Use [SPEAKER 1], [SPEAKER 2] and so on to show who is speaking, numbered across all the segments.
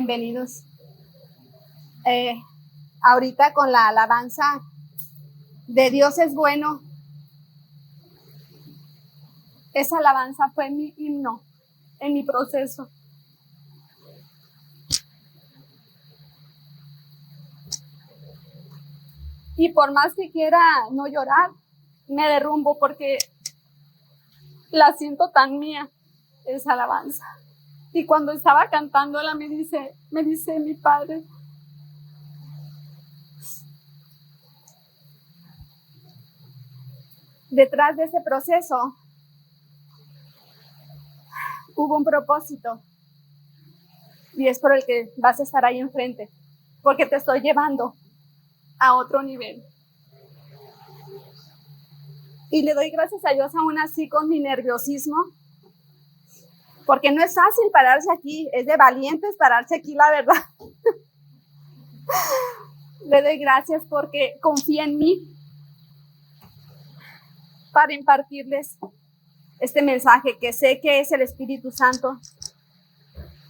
[SPEAKER 1] Bienvenidos. Ahorita con la alabanza de Dios es bueno. Esa alabanza fue mi himno en mi proceso. Y por más que quiera no llorar, me derrumbo porque la siento tan mía, esa alabanza. Y cuando estaba cantándola me dice mi padre: detrás de ese proceso hubo un propósito, y es por el que vas a estar ahí enfrente, porque te estoy llevando a otro nivel. Y le doy gracias a Dios aún así con mi nerviosismo, porque no es fácil pararse aquí, es de valientes pararse aquí, la verdad. Le doy gracias porque confía en mí para impartirles este mensaje que sé que es el Espíritu Santo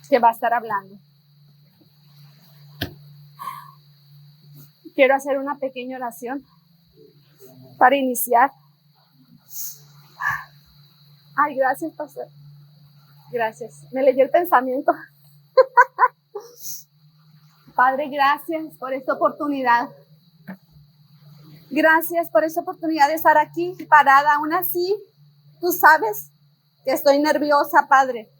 [SPEAKER 1] que va a estar hablando. Quiero hacer una pequeña oración para iniciar. Ay, gracias, pastor. Gracias. Me leyó el pensamiento. Padre, gracias por esta oportunidad. Gracias por esta oportunidad de estar aquí parada. Aún así, tú sabes que estoy nerviosa, Padre.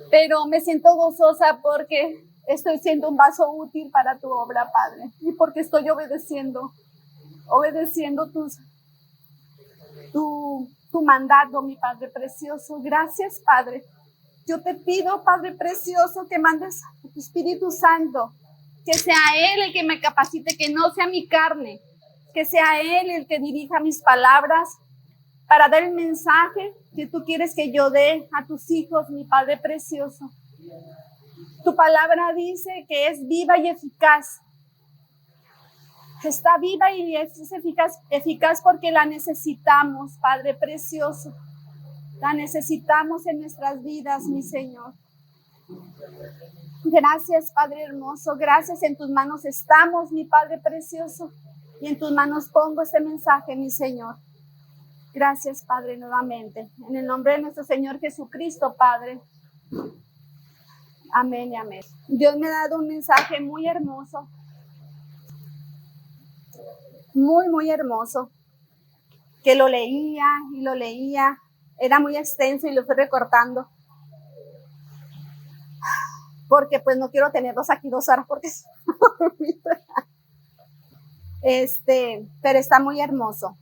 [SPEAKER 1] Pero me siento gozosa porque estoy siendo un vaso útil para tu obra, Padre. Y porque estoy obedeciendo tu mandato, mi Padre precioso. Gracias, Padre. Yo te pido, Padre precioso, que mandes a tu Espíritu Santo, que sea Él el que me capacite, que no sea mi carne, que sea Él el que dirija mis palabras para dar el mensaje que tú quieres que yo dé a tus hijos, mi Padre precioso. Tu palabra dice que es viva y eficaz. Está viva y es eficaz porque la necesitamos, Padre precioso. La necesitamos en nuestras vidas, mi Señor. Gracias, Padre hermoso. Gracias, en tus manos estamos, mi Padre precioso. Y en tus manos pongo este mensaje, mi Señor. Gracias, Padre, nuevamente. En el nombre de nuestro Señor Jesucristo, Padre. Amén y amén. Dios me ha dado un mensaje muy hermoso. Muy, muy hermoso. Que lo leía y lo leía. Era muy extenso y lo fui recortando. Porque pues no quiero tenerlos aquí 2 horas porque pero está muy hermoso.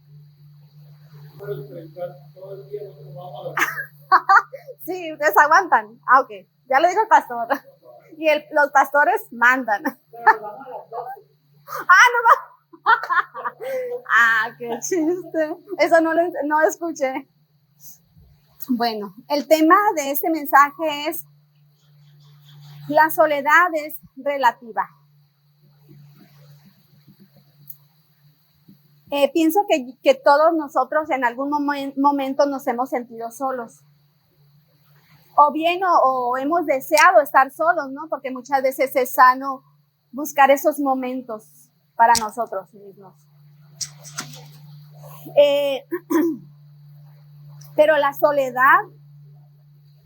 [SPEAKER 1] Sí, ustedes aguantan. Ah, ok. Ya le dijo el pastor. Y los pastores mandan. Qué chiste. Eso no escuché. Bueno, el tema de este mensaje es: la soledad es relativa. Pienso que todos nosotros en algún momento nos hemos sentido solos. O bien o hemos deseado estar solos, ¿no? Porque muchas veces es sano buscar esos momentos para nosotros mismos. Pero la soledad,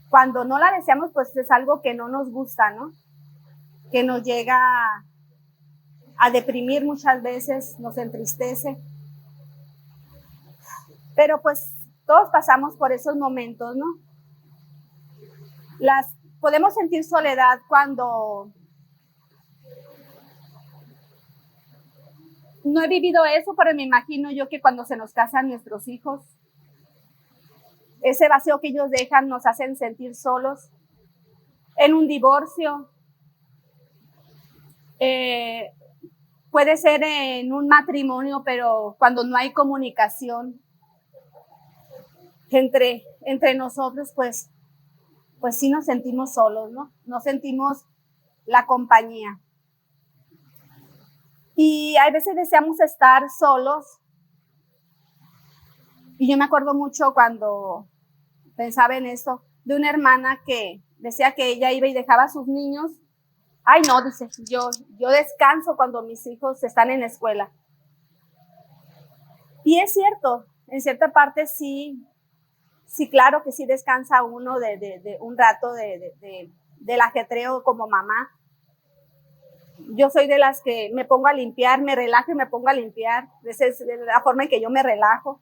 [SPEAKER 1] cuando no la deseamos, pues es algo que no nos gusta, ¿no? Que nos llega a deprimir muchas veces, nos entristece. Pero pues todos pasamos por esos momentos, ¿no? Podemos sentir soledad cuando no he vivido eso, pero me imagino yo que cuando se nos casan nuestros hijos, ese vacío que ellos dejan nos hacen sentir solos. En un divorcio, puede ser en un matrimonio, pero cuando no hay comunicación entre nosotros, pues sí nos sentimos solos, ¿no? No sentimos la compañía. Y a veces deseamos estar solos. Y yo me acuerdo mucho cuando pensaba en esto, de una hermana que decía que ella iba y dejaba a sus niños Ay, no, dice, yo descanso cuando mis hijos están en la escuela. Y es cierto, en cierta parte sí, claro que sí descansa uno de un rato del ajetreo como mamá. Yo soy de las que me pongo a limpiar, me relajo y me pongo a limpiar. Esa es la forma en que yo me relajo.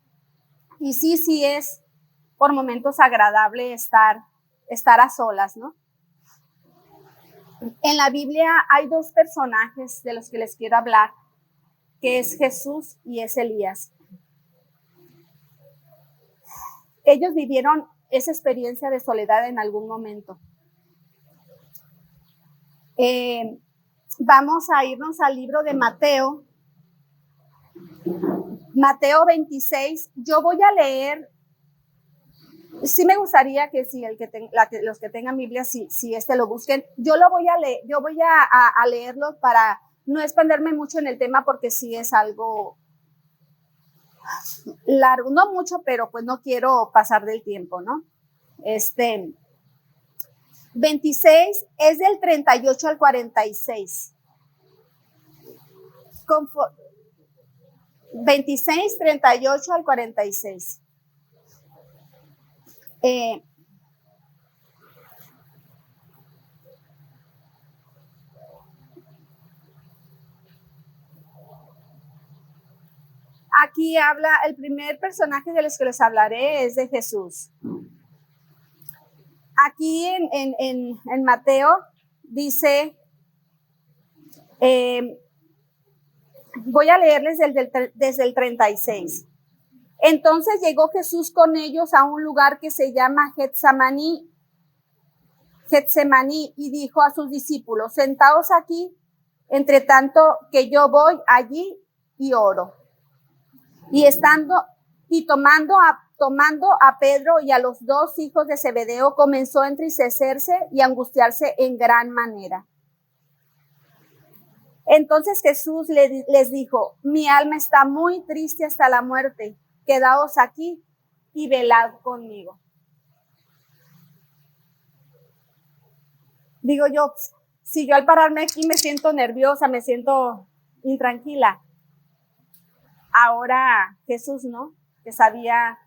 [SPEAKER 1] Y sí es por momentos agradable estar a solas, ¿no? En la Biblia hay dos personajes de los que les quiero hablar, que es Jesús y es Elías. Ellos vivieron esa experiencia de soledad en algún momento. Vamos a irnos al libro de Mateo 26. Yo voy a leer, sí me gustaría que si los que tengan Biblia, si lo busquen, yo lo voy a leer, yo voy a leerlo para no expanderme mucho en el tema porque sí es algo largo, no mucho, pero pues no quiero pasar del tiempo, ¿no? 26 es del 38 al 46. 26, 38 al 46. Aquí habla, el primer personaje de los que les hablaré es de Jesús. Aquí en Mateo dice, voy a leerles desde el 36. Entonces llegó Jesús con ellos a un lugar que se llama Getsemaní y dijo a sus discípulos, sentaos aquí, entre tanto que yo voy allí y oro. Y tomando a Pedro y a los dos hijos de Zebedeo, comenzó a entristecerse y angustiarse en gran manera. Entonces Jesús les dijo, mi alma está muy triste hasta la muerte, quedaos aquí y velad conmigo. Digo yo, si yo al pararme aquí me siento nerviosa, me siento intranquila. Ahora Jesús, ¿no? Que sabía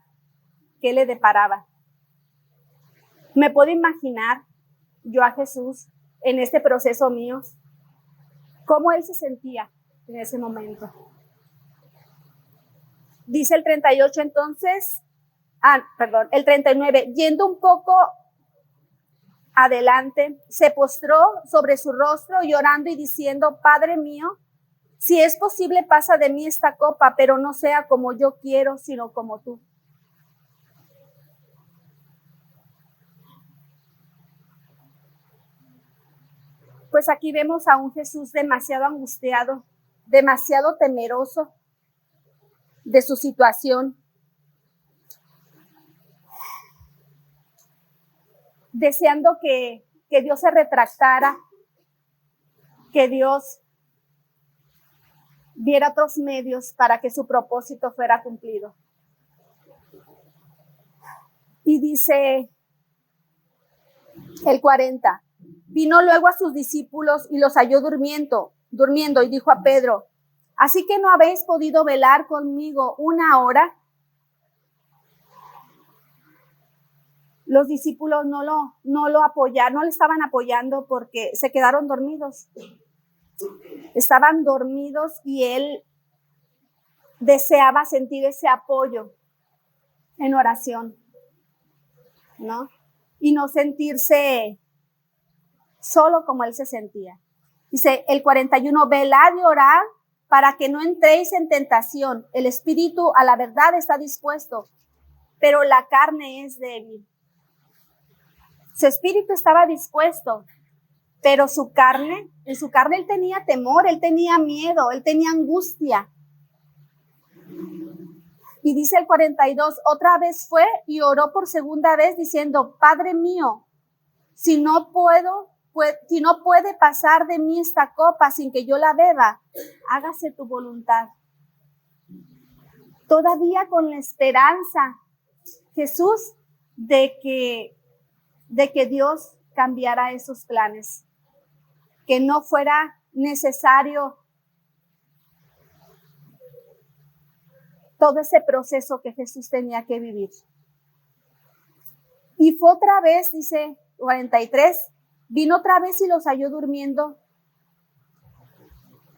[SPEAKER 1] qué le deparaba. Me puedo imaginar yo a Jesús en este proceso mío, cómo él se sentía en ese momento. Dice el 38 entonces, el 39, yendo un poco adelante, se postró sobre su rostro llorando y diciendo, Padre mío, si es posible, pasa de mí esta copa, pero no sea como yo quiero, sino como tú. Pues aquí vemos a un Jesús demasiado angustiado, demasiado temeroso de su situación, deseando que Dios se retractara, que Dios diera otros medios para que su propósito fuera cumplido. Y dice el 40, vino luego a sus discípulos y los halló durmiendo y dijo a Pedro, ¿así que no habéis podido velar conmigo una hora? Los discípulos no lo apoyaron, no le estaban apoyando porque se quedaron dormidos. Estaban dormidos y él deseaba sentir ese apoyo en oración, ¿no? Y no sentirse solo como él se sentía. Dice el 41, velad y orad para que no entréis en tentación. El espíritu a la verdad está dispuesto, pero la carne es débil. Su espíritu estaba dispuesto, pero en su carne él tenía temor, él tenía miedo, él tenía angustia. Y dice el 42, otra vez fue y oró por segunda vez diciendo, Padre mío, si no puede pasar de mí esta copa sin que yo la beba, hágase tu voluntad. Todavía con la esperanza, Jesús, de que Dios cambiara esos planes. que no fuera necesario todo ese proceso que Jesús tenía que vivir. Y fue otra vez, dice 43, vino otra vez y los halló durmiendo.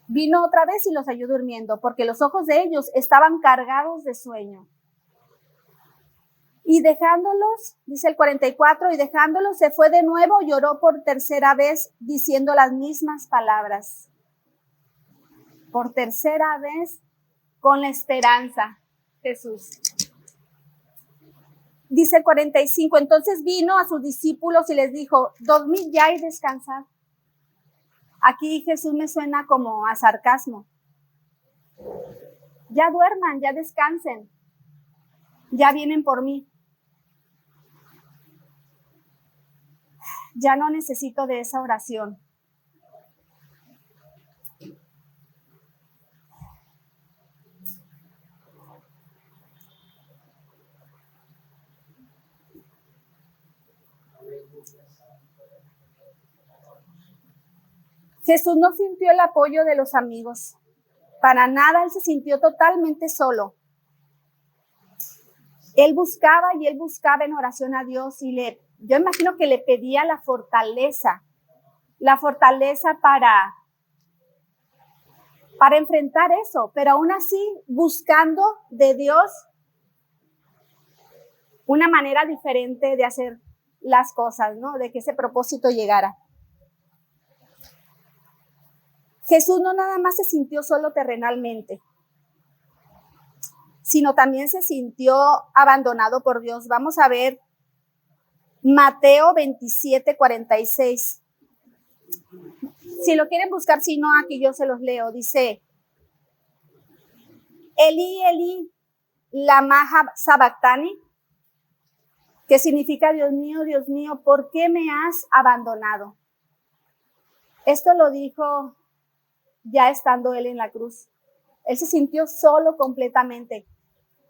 [SPEAKER 1] Vino otra vez y los halló durmiendo, porque los ojos de ellos estaban cargados de sueño. Y dejándolos, dice el 44, y dejándolos se fue de nuevo, lloró por tercera vez, diciendo las mismas palabras. Por tercera vez, con la esperanza, Jesús. Dice el 45, entonces vino a sus discípulos y les dijo, dormid ya y descansad. Aquí Jesús me suena como a sarcasmo. Ya duerman, ya descansen, ya vienen por mí. Ya no necesito de esa oración. Jesús no sintió el apoyo de los amigos. Para nada, él se sintió totalmente solo. Él buscaba en oración a Dios y yo imagino que le pedía la fortaleza para enfrentar eso, pero aún así buscando de Dios una manera diferente de hacer las cosas, ¿no? De que ese propósito llegara. Jesús no nada más se sintió solo terrenalmente, sino también se sintió abandonado por Dios. Vamos a ver Mateo 27, 46. Si lo quieren buscar, si no, aquí yo se los leo. Dice, Elí, Elí, lama sabactani, que significa, Dios mío, ¿por qué me has abandonado? Esto lo dijo ya estando él en la cruz. Él se sintió solo completamente,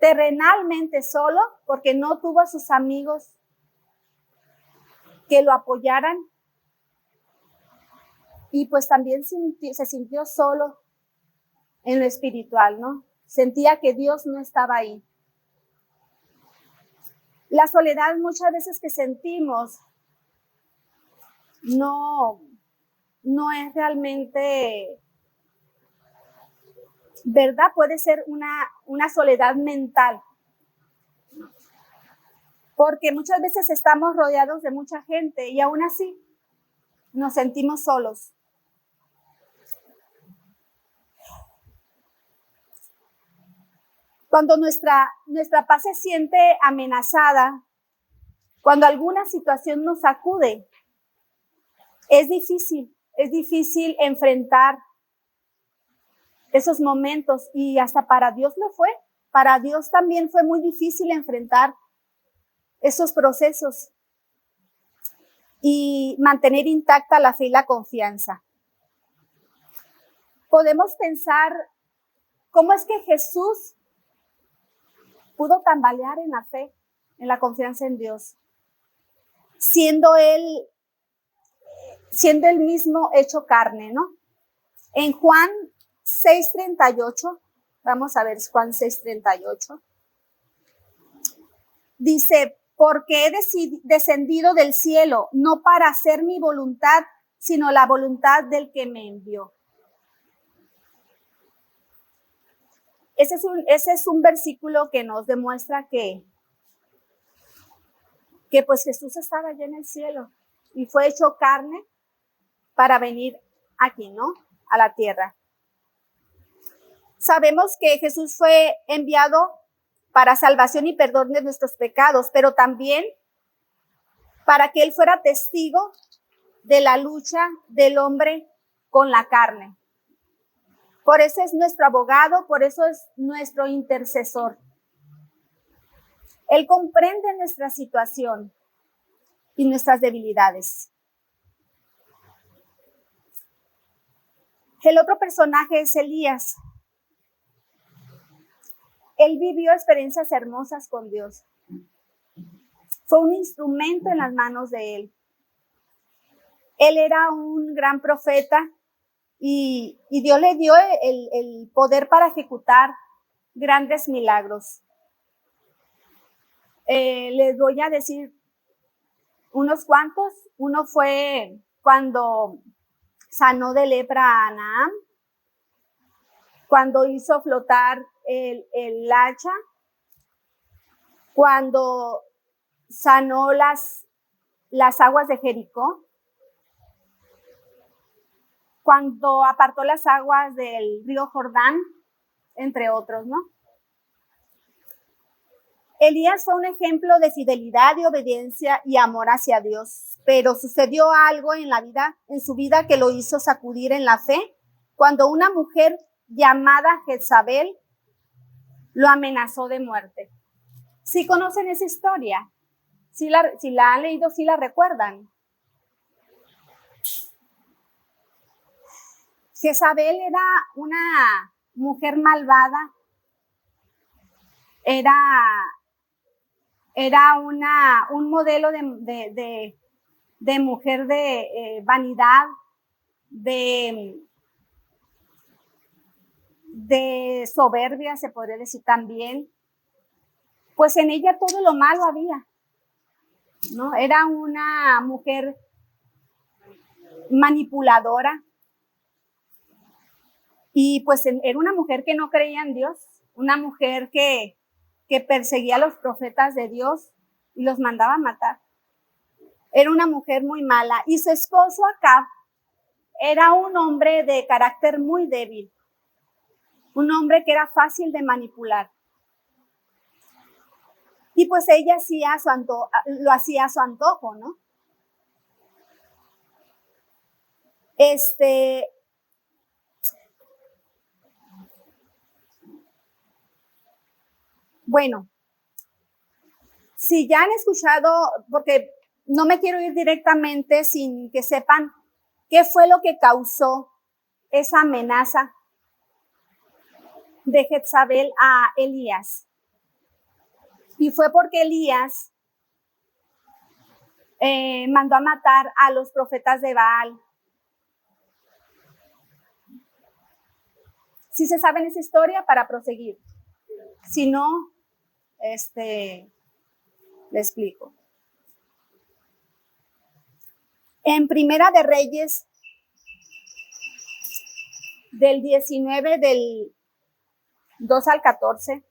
[SPEAKER 1] terrenalmente solo, porque no tuvo a sus amigos que lo apoyaran. Y pues también se sintió solo en lo espiritual, ¿no? Sentía que Dios no estaba ahí. La soledad muchas veces que sentimos no es realmente verdad, puede ser una soledad mental. Porque muchas veces estamos rodeados de mucha gente y aún así nos sentimos solos. Cuando nuestra paz se siente amenazada, cuando alguna situación nos sacude, es difícil enfrentar esos momentos y hasta para Dios lo fue. Para Dios también fue muy difícil enfrentar esos procesos y mantener intacta la fe y la confianza. Podemos pensar cómo es que Jesús pudo tambalear en la fe, en la confianza en Dios, siendo él mismo hecho carne, ¿no? En Juan 6:38, vamos a ver Juan 6:38, dice, porque he descendido del cielo, no para hacer mi voluntad, sino la voluntad del que me envió. Ese es un versículo que nos demuestra que pues Jesús estaba allá en el cielo y fue hecho carne para venir aquí, ¿no? A la tierra. Sabemos que Jesús fue enviado para salvación y perdón de nuestros pecados, pero también para que Él fuera testigo de la lucha del hombre con la carne. Por eso es nuestro abogado, por eso es nuestro intercesor. Él comprende nuestra situación y nuestras debilidades. El otro personaje es Elías. Él vivió experiencias hermosas con Dios. Fue un instrumento en las manos de Él. Él era un gran profeta y Dios le dio el poder para ejecutar grandes milagros. Les voy a decir unos cuantos. Uno fue cuando sanó de lepra a Naam, cuando hizo flotar el hacha, cuando sanó las aguas de Jericó, cuando apartó las aguas del río Jordán, entre otros, ¿no? Elías fue un ejemplo de fidelidad, de obediencia y amor hacia Dios, pero sucedió algo en su vida que lo hizo sacudir en la fe, cuando una mujer llamada Jezabel lo amenazó de muerte. ¿Sí conocen esa historia? Si la han leído, sí la recuerdan. Jezabel era una mujer malvada, era un modelo de mujer de vanidad, de soberbia, se podría decir también. Pues en ella todo lo malo había, ¿no? Era una mujer manipuladora y pues era una mujer que no creía en Dios, una mujer que perseguía a los profetas de Dios y los mandaba a matar. Era una mujer muy mala y su esposo Acab era un hombre de carácter muy débil, un hombre que era fácil de manipular. Y pues ella lo hacía a su antojo, ¿no? Bueno, si ya han escuchado, porque no me quiero ir directamente sin que sepan qué fue lo que causó esa amenaza de Jezabel a Elías. Y fue porque Elías mandó a matar a los profetas de Baal. ¿Sí se sabe esa historia para proseguir? Si no, le explico. En Primera de Reyes, del 19, del 2 al 14,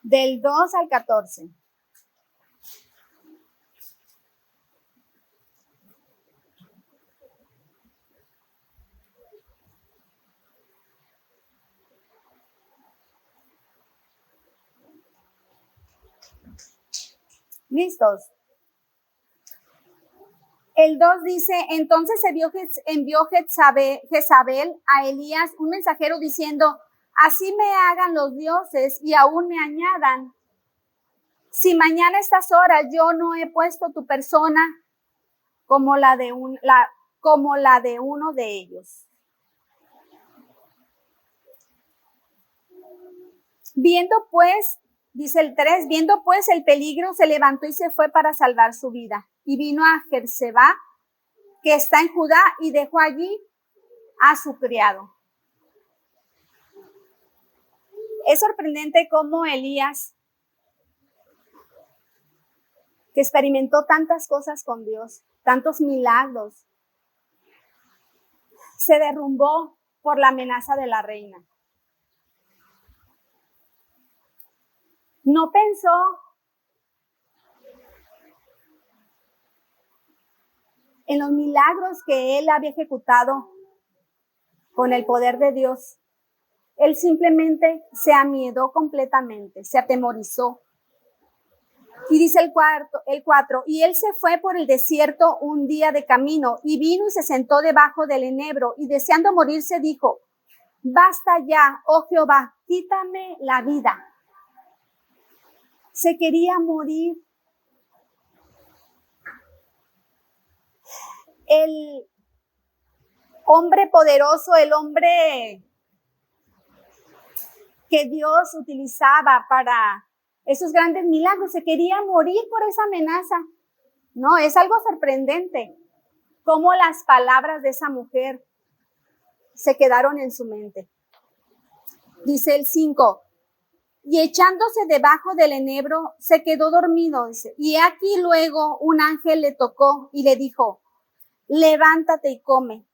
[SPEAKER 1] del 2 al 14. ¿Listos? El 2 dice, entonces envió Jezabel a Elías un mensajero diciendo, así me hagan los dioses y aún me añadan. Si mañana a estas horas yo no he puesto tu persona como la de uno de ellos. Viendo pues, dice el 3, viendo pues el peligro, se levantó y se fue para salvar su vida. Y vino a Beerseba, que está en Judá, y dejó allí a su criado. Es sorprendente cómo Elías, que experimentó tantas cosas con Dios, tantos milagros, se derrumbó por la amenaza de la reina. No pensó en los milagros que él había ejecutado con el poder de Dios. Él simplemente se amiedó completamente, se atemorizó. Y dice el 4, y él se fue por el desierto un día de camino y vino y se sentó debajo del enebro y deseando morirse dijo, basta ya, oh Jehová, quítame la vida. se quería morir. El hombre poderoso, el hombre que Dios utilizaba para esos grandes milagros, se quería morir por esa amenaza. No, es algo sorprendente cómo las palabras de esa mujer se quedaron en su mente. Dice el 5, y echándose debajo del enebro, se quedó dormido. Dice, y aquí luego un ángel le tocó y le dijo, levántate y come.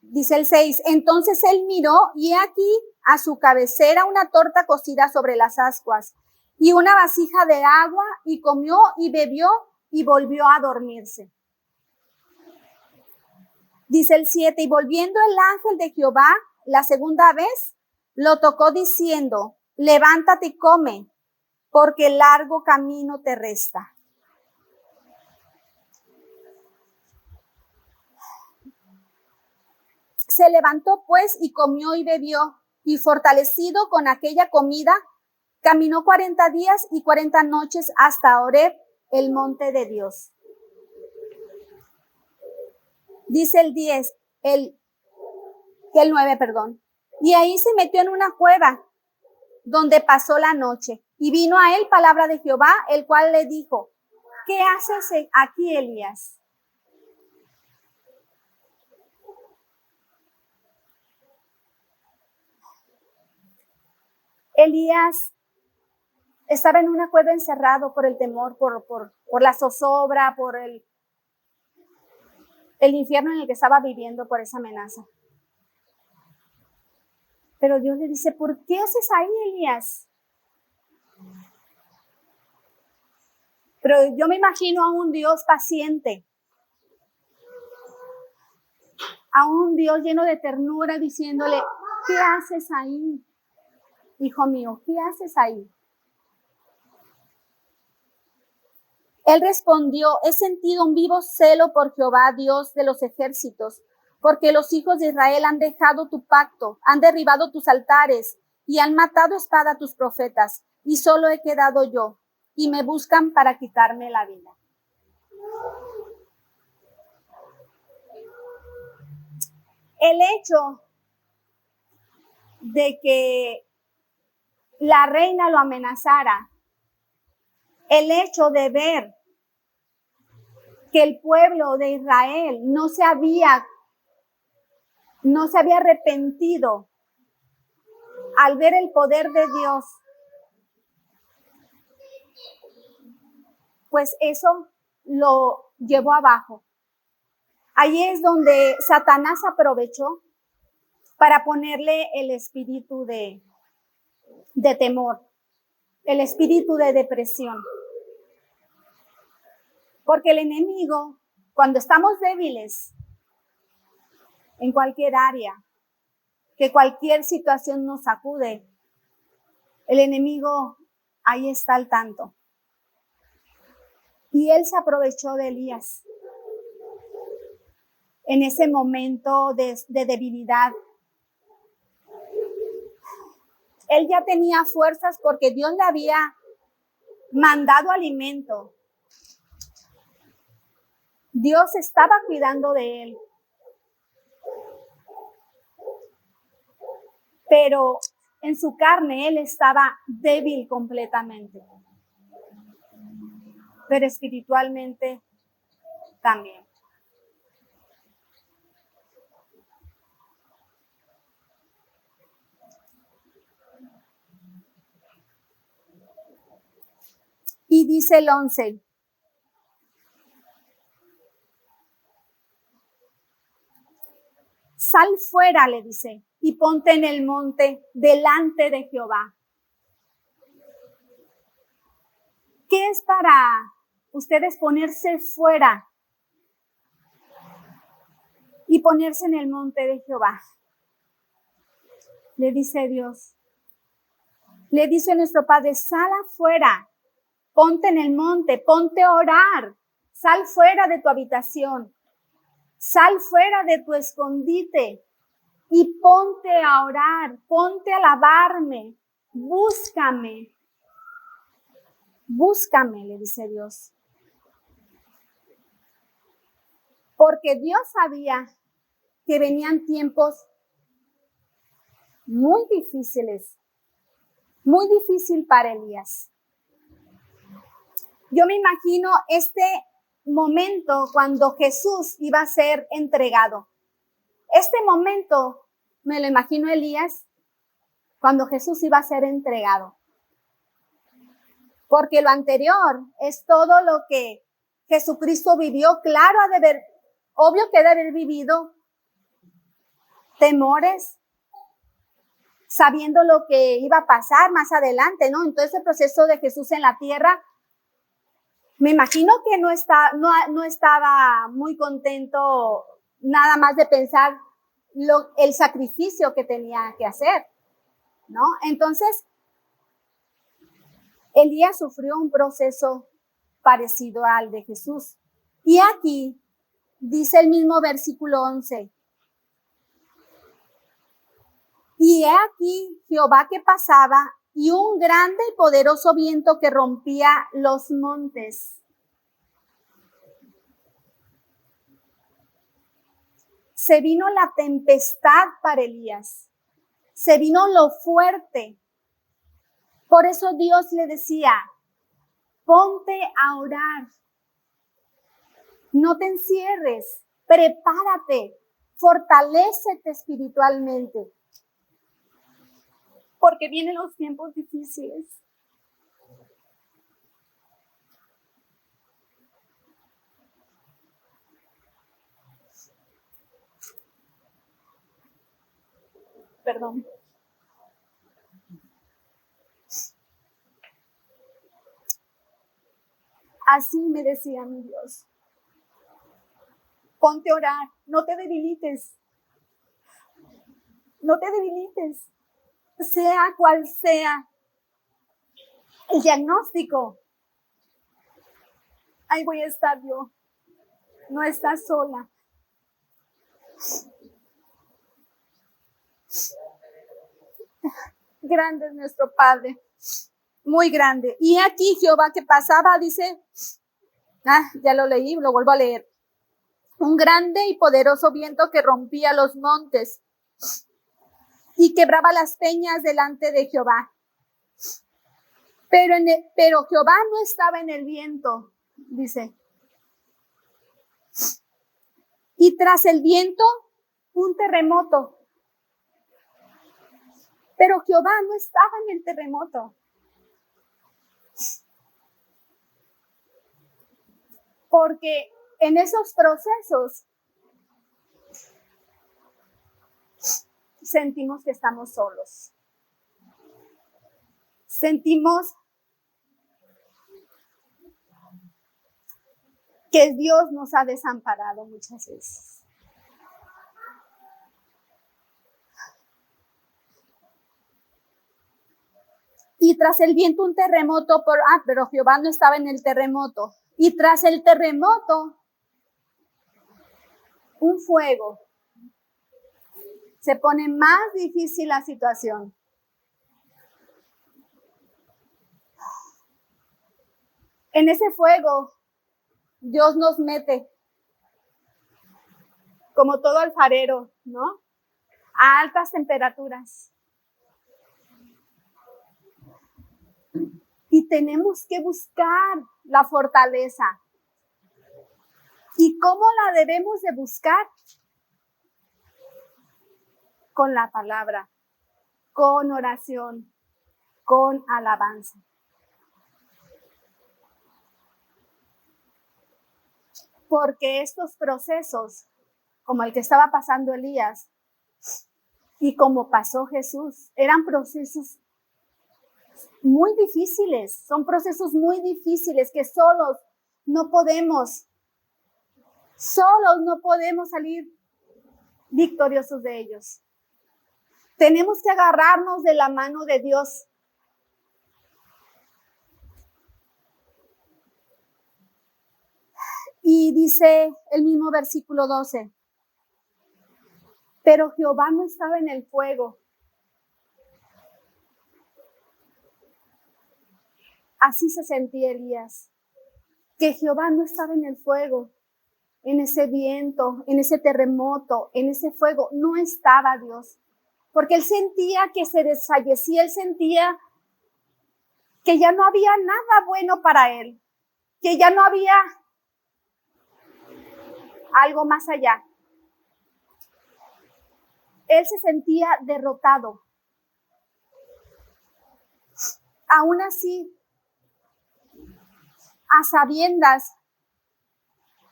[SPEAKER 1] Dice el 6, entonces él miró y aquí a su cabecera una torta cocida sobre las ascuas y una vasija de agua, y comió y bebió y volvió a dormirse. Dice el 7, y volviendo el ángel de Jehová la segunda vez, lo tocó diciendo, levántate y come, porque largo camino te resta. Se levantó pues y comió y bebió, y fortalecido con aquella comida, caminó 40 días y 40 noches hasta Horeb, el monte de Dios. Dice el 10, el 9, perdón. Y ahí se metió en una cueva donde pasó la noche. Y vino a él palabra de Jehová, el cual le dijo, ¿qué haces aquí, Elías? Elías estaba en una cueva encerrado por el temor, por la zozobra, por el infierno en el que estaba viviendo, por esa amenaza. Pero Dios le dice, ¿por qué haces ahí, Elías? Pero yo me imagino a un Dios paciente, a un Dios lleno de ternura, diciéndole, ¿qué haces ahí, hijo mío? ¿Qué haces ahí? Él respondió, he sentido un vivo celo por Jehová, Dios de los ejércitos, porque los hijos de Israel han dejado tu pacto, han derribado tus altares y han matado a espada a tus profetas, y solo he quedado yo, y me buscan para quitarme la vida. El hecho de que la reina lo amenazara, el hecho de ver que el pueblo de Israel no se había arrepentido al ver el poder de Dios, pues eso lo llevó abajo. Ahí es donde Satanás aprovechó para ponerle el espíritu de temor, el espíritu de depresión. Porque el enemigo, cuando estamos débiles en cualquier área, que cualquier situación nos sacude, el enemigo ahí está al tanto. Y él se aprovechó de Elías en ese momento de debilidad. Él ya tenía fuerzas porque Dios le había mandado alimento. Dios estaba cuidando de él. Pero en su carne él estaba débil completamente. Pero espiritualmente también. Y dice el 11. Sal fuera, le dice, y ponte en el monte delante de Jehová. ¿Qué es para ustedes ponerse fuera y ponerse en el monte de Jehová? Le dice Dios. Le dice nuestro Padre, sal afuera, ponte en el monte, ponte a orar, sal fuera de tu habitación, sal fuera de tu escondite y ponte a orar, ponte a alabarme, búscame. Búscame, le dice Dios. Porque Dios sabía que venían tiempos muy difíciles, muy difícil para Elías. Yo me imagino este momento cuando Jesús iba a ser entregado. Este momento me lo imagino Elías cuando Jesús iba a ser entregado. Porque lo anterior es todo lo que Jesucristo vivió. Claro, obvio que debe haber vivido temores, sabiendo lo que iba a pasar más adelante, ¿no? Entonces el proceso de Jesús en la tierra, me imagino que no estaba muy contento nada más de pensar el sacrificio que tenía que hacer, ¿no? Entonces, Elías sufrió un proceso parecido al de Jesús. Y aquí dice el mismo versículo 11. Y he aquí Jehová que pasaba y un grande y poderoso viento que rompía los montes. Se vino la tempestad para Elías. Se vino lo fuerte. Por eso Dios le decía, ponte a orar. No te encierres. Prepárate. Fortalécete espiritualmente. Porque vienen los tiempos difíciles. Perdón. Así me decía mi Dios. Ponte a orar, no te debilites. No te debilites. Sea cual sea el diagnóstico, ahí voy a estar yo. No estás sola. Grande es nuestro Padre, muy grande. Y aquí Jehová que pasaba, dice, ya lo leí, lo vuelvo a leer. Un grande y poderoso viento que rompía los montes y quebraba las peñas delante de Jehová. Pero Jehová no estaba en el viento, dice. Y tras el viento, un terremoto. Pero Jehová no estaba en el terremoto. Porque en esos procesos sentimos que estamos solos. Sentimos que Dios nos ha desamparado muchas veces. Y tras el viento un terremoto, pero Jehová no estaba en el terremoto. Y tras el terremoto, un fuego. Se pone más difícil la situación. En ese fuego, Dios nos mete, como todo alfarero, ¿no? A altas temperaturas. Y tenemos que buscar la fortaleza. ¿Y cómo la debemos de buscar? Con la palabra, con oración, con alabanza. Porque estos procesos, como el que estaba pasando Elías y como pasó Jesús, eran procesos muy difíciles, son procesos muy difíciles que solos no podemos salir victoriosos de ellos. Tenemos que agarrarnos de la mano de Dios. Y dice el mismo versículo 12, pero Jehová no estaba en el fuego. Así se sentía Elías, que Jehová no estaba en el fuego, en ese viento, en ese terremoto, en ese fuego, no estaba Dios. Porque él sentía que se desfallecía, él sentía que ya no había nada bueno para él, que ya no había algo más allá. Él se sentía derrotado. Aún así, a sabiendas,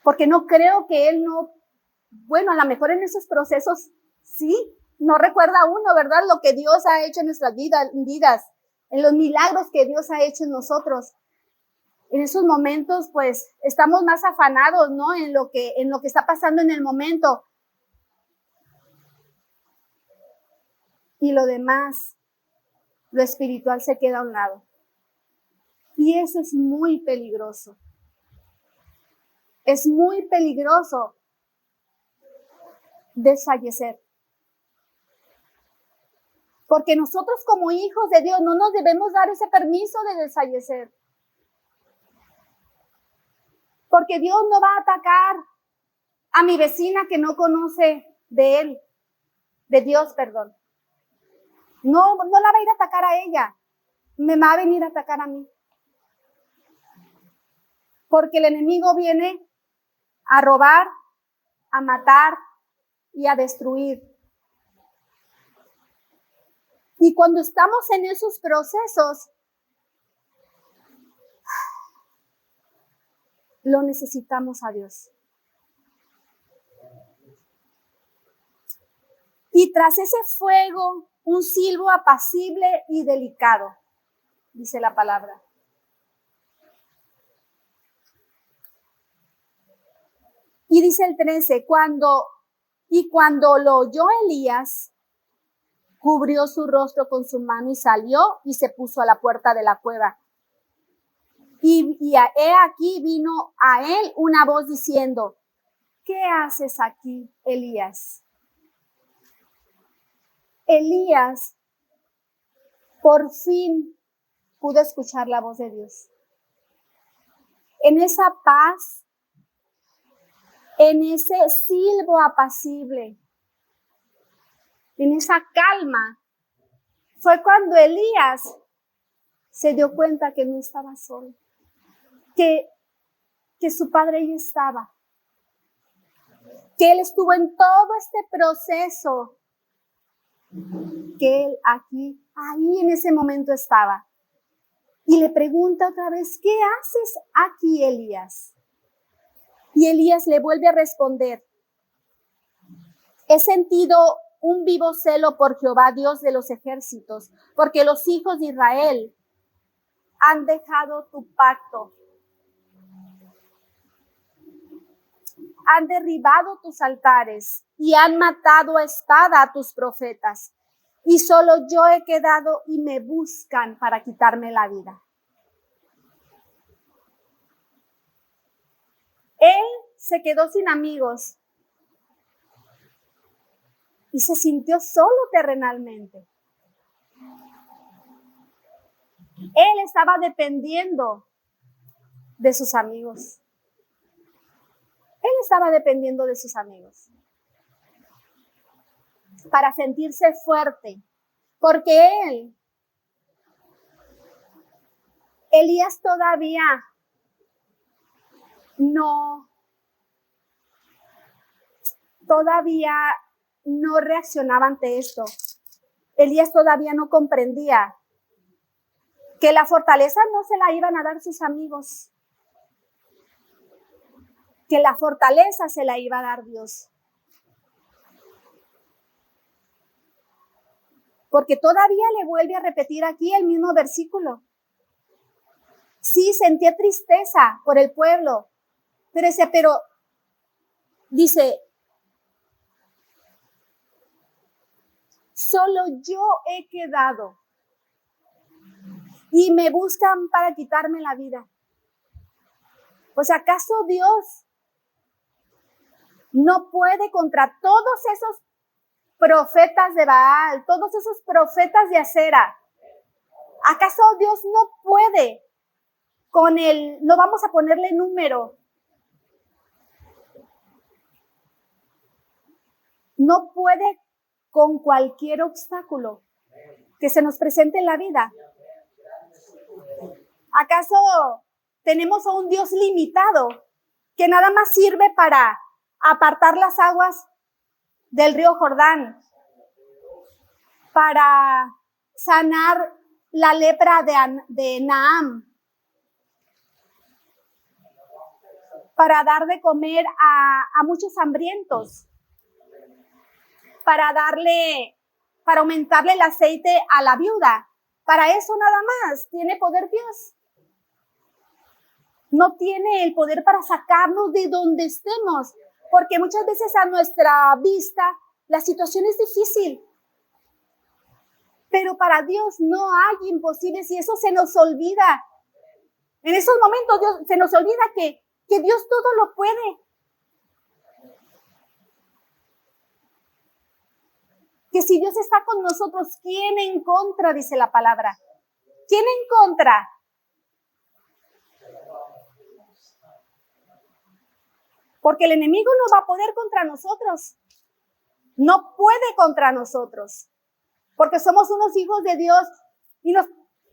[SPEAKER 1] porque no creo que él no, bueno, a lo mejor en esos procesos, sí, no recuerda uno, ¿verdad? Lo que Dios ha hecho en nuestras vidas, en los milagros que Dios ha hecho en nosotros. En esos momentos, pues, estamos más afanados, ¿no? En lo que está pasando en el momento. Y lo demás, lo espiritual se queda a un lado. Y eso es muy peligroso. Es muy peligroso desfallecer. Porque nosotros como hijos de Dios no nos debemos dar ese permiso de desfallecer. Porque Dios no va a atacar a mi vecina que no conoce de Él, de Dios, perdón. No la va a ir a atacar a ella, me va a venir a atacar a mí. Porque el enemigo viene a robar, a matar y a destruir. Y cuando estamos en esos procesos, lo necesitamos a Dios. Y tras ese fuego, un silbo apacible y delicado, dice la palabra. Y dice el 13, cuando lo oyó Elías, cubrió su rostro con su mano y salió y se puso a la puerta de la cueva. Y he aquí vino a él una voz diciendo, ¿qué haces aquí, Elías? Elías por fin pudo escuchar la voz de Dios. En esa paz, en ese silbo apacible, en esa calma, fue cuando Elías se dio cuenta que no estaba solo, que su padre ahí estaba, que él estuvo en todo este proceso, que él aquí, ahí en ese momento estaba. Y le pregunta otra vez, ¿qué haces aquí, Elías? Y Elías le vuelve a responder, he sentido un vivo celo por Jehová, Dios de los ejércitos, porque los hijos de Israel han dejado tu pacto, han derribado tus altares y han matado a espada a tus profetas. Y solo yo he quedado y me buscan para quitarme la vida. Él se quedó sin amigos y se sintió solo terrenalmente. Él estaba dependiendo de sus amigos. Él estaba dependiendo de sus amigos para sentirse fuerte, porque Elías todavía no reaccionaba ante esto. Elías todavía no comprendía que la fortaleza no se la iban a dar sus amigos, que la fortaleza se la iba a dar Dios. Porque todavía le vuelve a repetir aquí el mismo versículo. Sí, sentía tristeza por el pueblo, pero dice, solo yo he quedado y me buscan para quitarme la vida. Pues ¿acaso Dios no puede contra todos esos profetas de Baal, todos esos profetas de Acera? ¿Acaso Dios no puede no vamos a ponerle número. No puede con cualquier obstáculo que se nos presente en la vida. ¿Acaso tenemos a un Dios limitado que nada más sirve para apartar las aguas del río Jordán, para sanar la lepra de Naam, para dar de comer a muchos hambrientos, para aumentarle el aceite a la viuda? Para eso nada más tiene poder Dios. No tiene el poder para sacarnos de donde estemos, porque muchas veces a nuestra vista la situación es difícil. Pero para Dios no hay imposibles y eso se nos olvida. En esos momentos se nos olvida que Dios todo lo puede. Que si Dios está con nosotros, ¿quién en contra? Dice la palabra. ¿Quién en contra? Porque el enemigo no va a poder contra nosotros. No puede contra nosotros. Porque somos unos hijos de Dios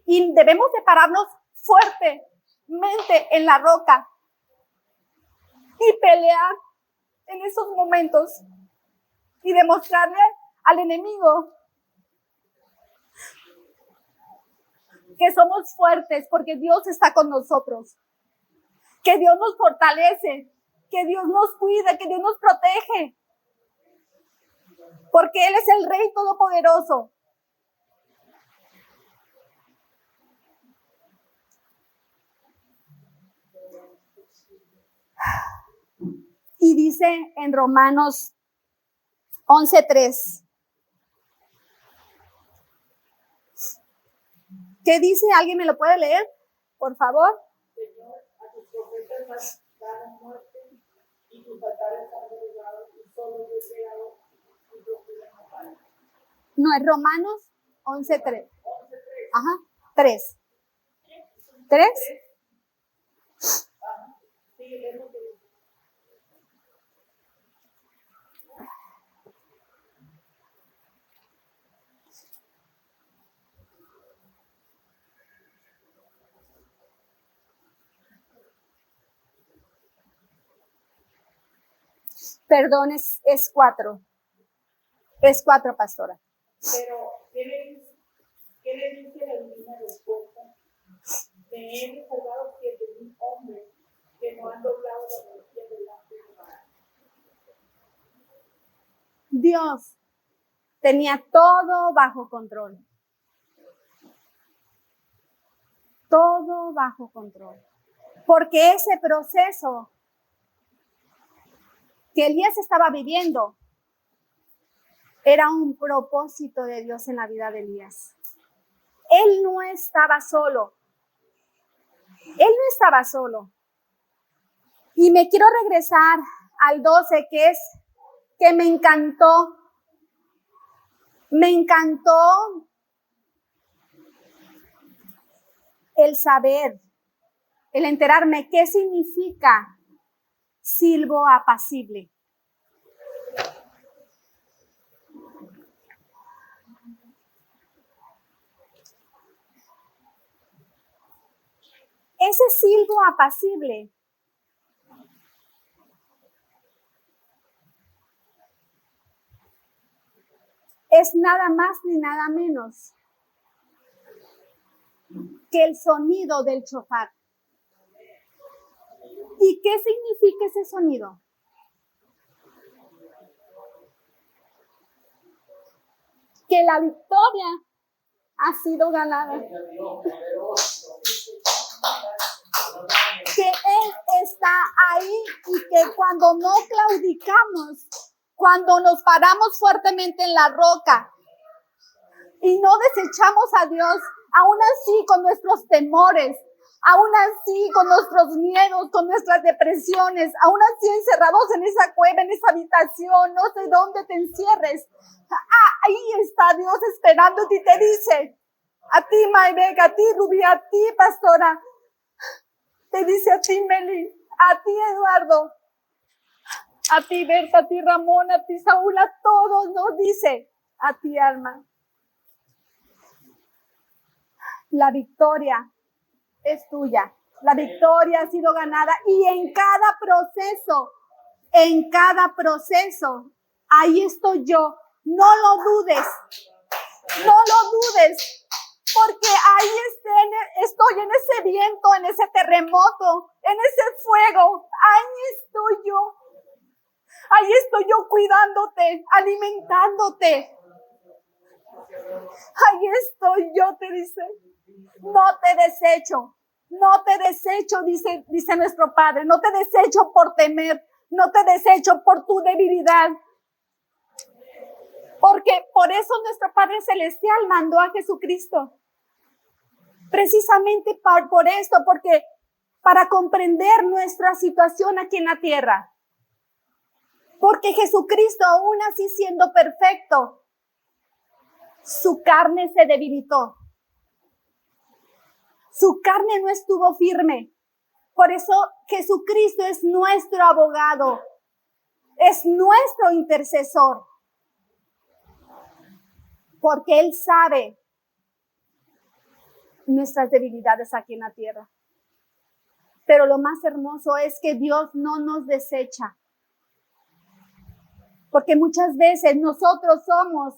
[SPEAKER 1] y debemos de pararnos fuertemente en la roca y pelear en esos momentos y demostrarle al enemigo que somos fuertes porque Dios está con nosotros, que Dios nos fortalece, que Dios nos cuida, que Dios nos protege, porque Él es el Rey Todopoderoso. Y dice en Romanos 11:3. ¿Qué dice? ¿Alguien me lo puede leer? Por favor.
[SPEAKER 2] Señor, a tus profetas dan muerte y tus altares han derribado y solo yo he quedado y procuran matar.
[SPEAKER 1] No, es Romanos 11:3. Ajá, 3. ¿3?
[SPEAKER 2] Sí, es lo que dice.
[SPEAKER 1] Perdón, es 4. Es 4, pastora.
[SPEAKER 2] Pero, ¿qué le dice la divina respuesta? De él he salvado 7,000 hombres que no han doblado la rodilla delante de Baal.
[SPEAKER 1] Dios tenía todo bajo control. Todo bajo control. Porque ese proceso que Elías estaba viviendo era un propósito de Dios en la vida de Elías. Él no estaba solo. Él no estaba solo. Y me quiero regresar al 12, que me encantó. Me encantó el saber, el enterarme qué significa silbo apacible. Ese silbo apacible es nada más ni nada menos que el sonido del shofar. ¿Y qué significa ese sonido? Que la victoria ha sido ganada. Que Él está ahí y que cuando no claudicamos, cuando nos paramos fuertemente en la roca y no desechamos a Dios, aún así con nuestros temores, aún así con nuestros miedos, con nuestras depresiones, aún así encerrados en esa cueva, en esa habitación, no sé dónde te encierres, ahí está Dios esperándote y te dice, a ti Maybek, a ti Rubí, a ti Pastora, Te dice a ti, Meli, a ti, Eduardo, a ti, Berta, a ti, Ramón, a ti, Saúl, a todos nos dice, a ti, Alma. La victoria es tuya. La victoria ha sido ganada y en cada proceso, ahí estoy yo. No lo dudes, porque ahí estoy en ese viento, en ese terremoto, en ese fuego. Ahí estoy yo cuidándote, alimentándote. Ahí estoy yo, te dice. No te desecho, dice nuestro Padre. No te desecho por temer, no te desecho por tu debilidad. Porque por eso nuestro Padre Celestial mandó a Jesucristo. Precisamente por esto, porque para comprender nuestra situación aquí en la tierra. Porque Jesucristo, aún así siendo perfecto, su carne se debilitó. Su carne no estuvo firme. Por eso Jesucristo es nuestro abogado. Es nuestro intercesor. Porque Él sabe nuestras debilidades aquí en la tierra. Pero lo más hermoso es que Dios no nos desecha. Porque muchas veces nosotros somos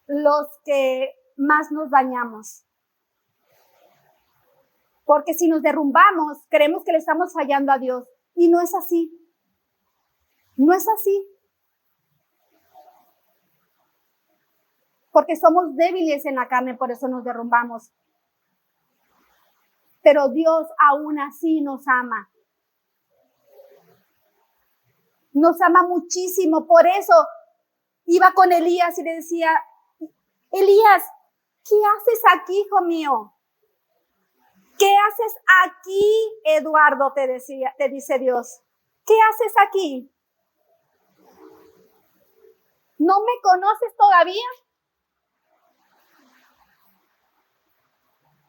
[SPEAKER 1] los que más nos dañamos. Porque si nos derrumbamos, creemos que le estamos fallando a Dios. Y no es así. No es así. Porque somos débiles en la carne, por eso nos derrumbamos. Pero Dios aún así nos ama. Nos ama muchísimo. Por eso iba con Elías y le decía, Elías, ¿qué haces aquí, hijo mío? ¿Qué haces aquí, Eduardo? Te dice Dios. ¿Qué haces aquí? ¿No me conoces todavía?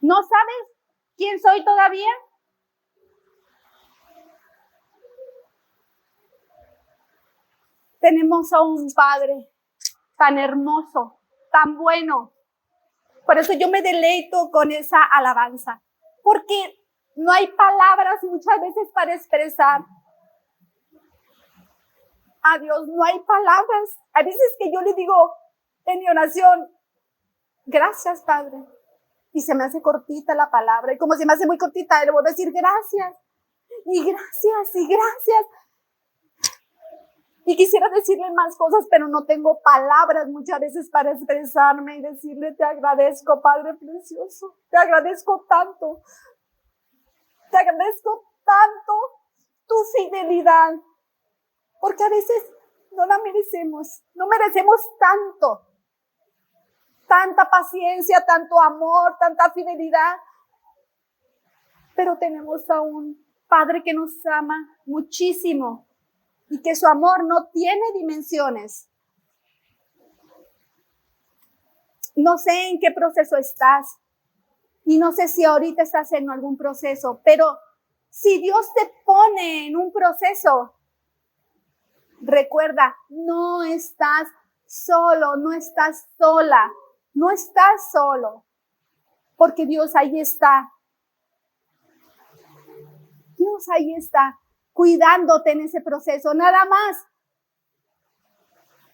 [SPEAKER 1] ¿No sabes quién soy todavía? Tenemos a un Padre tan hermoso, tan bueno. Por eso yo me deleito con esa alabanza. Porque no hay palabras muchas veces para expresar a Dios. No hay palabras. A veces que yo le digo en mi oración, gracias, Padre. Y se me hace cortita la palabra. Y como se me hace muy cortita, le vuelvo a decir gracias. Y gracias, y gracias. Y quisiera decirle más cosas, pero no tengo palabras muchas veces para expresarme y decirle, te agradezco, Padre precioso. Te agradezco tanto. Te agradezco tanto tu fidelidad. Porque a veces no la merecemos. No merecemos tanto. Tanta paciencia, tanto amor, tanta fidelidad. Pero tenemos a un Padre que nos ama muchísimo y que su amor no tiene dimensiones. No sé en qué proceso estás y no sé si ahorita estás en algún proceso, pero si Dios te pone en un proceso, recuerda, no estás solo, no estás sola. No estás solo, porque Dios ahí está. Dios ahí está, cuidándote en ese proceso. Nada más,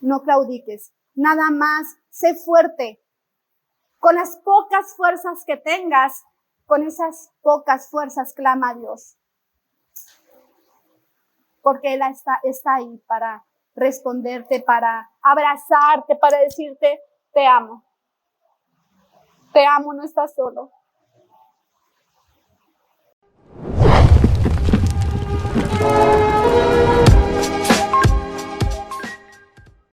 [SPEAKER 1] no claudiques. Nada más, sé fuerte. Con las pocas fuerzas que tengas, con esas pocas fuerzas clama a Dios. Porque Él está ahí para responderte, para abrazarte, para decirte, te amo. Te amo, no estás solo.